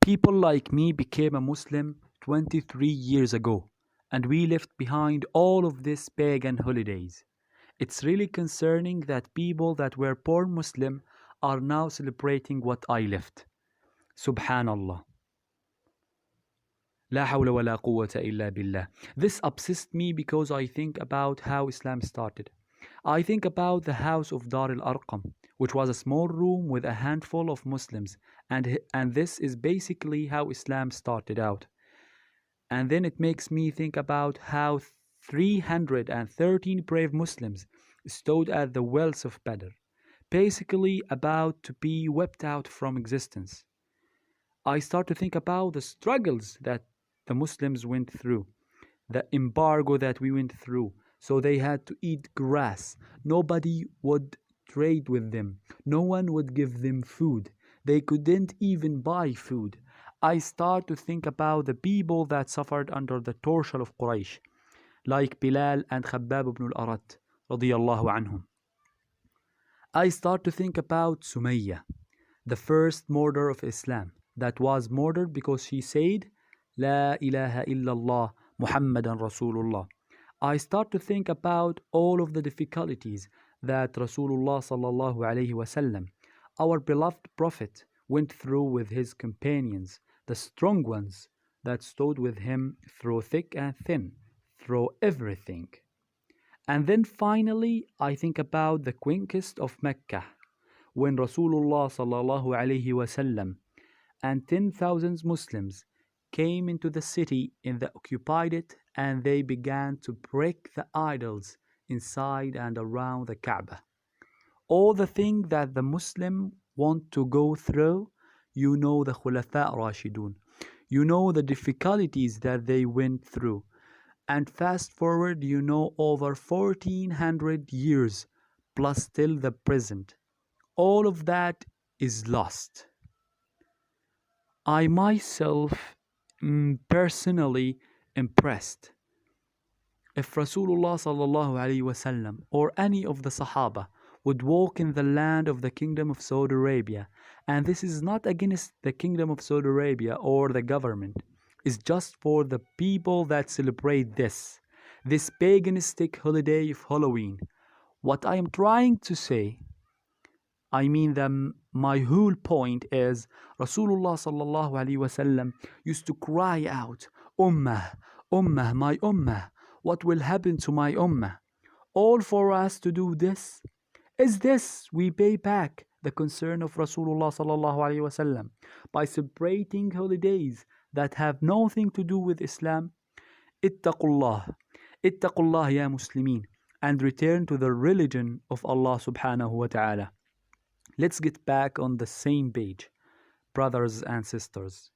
People like me became a Muslim 23 years ago, and we left behind all of these pagan holidays. It's really concerning that people that were born Muslim are now celebrating what I left. Subhanallah. لا حول ولا قوة إلا بالله. This obsessed me because I think about how Islam started. I think about the house of Dar al-Arqam, which was a small room with a handful of Muslims, and this is basically how Islam started out. And then it makes me think about how 313 brave Muslims stood at the wells of Badr, basically about to be wiped out from existence. I start to think about the struggles that the Muslims went through, the embargo that we went through. So they had to eat grass. Nobody would trade with them. No one would give them food. They couldn't even buy food. I start to think about the people that suffered under the torture of Quraysh, like Bilal and Khabbab ibn al-Arat, radiyallahu anhum. I start to think about Sumayya, the first martyr of Islam, that was murdered because she said, La ilaha illallah Muhammadan Rasulullah. I start to think about all of the difficulties that Rasulullah sallallahu alaihi wasallam, our beloved Prophet, went through with his companions, the strong ones that stood with him through thick and thin, through everything. And then finally, I think about the conquest of Mecca, when Rasulullah sallallahu alaihi wasallam and 10,000 Muslims came into the city and they occupied it, and they began to break the idols inside and around the Kaaba. All the things that the Muslim want to go through, you know the Khulafa Rashidun. You know the difficulties that they went through. And fast forward, you know over 1400 years plus still the present. All of that is lost. I myself personally impressed. If Rasulullah sallallahu alaihi wasallam or any of the Sahaba would walk in the land of the Kingdom of Saudi Arabia, and this is not against the Kingdom of Saudi Arabia or the government, it's just for the people that celebrate this paganistic holiday of Halloween. What I am trying to say, my whole point is Rasulullah sallallahu alaihi wasallam used to cry out, Ummah, Ummah, my Ummah, what will happen to my Ummah? All for us to do this? Is this we pay back the concern of Rasulullah sallallahu alaihi wasallam by celebrating holidays that have nothing to do with Islam? Ittaqullah, Ittaqullah ya Muslimin, and return to the religion of Allah subhanahu wa ta'ala. Let's get back on the same page, brothers and sisters.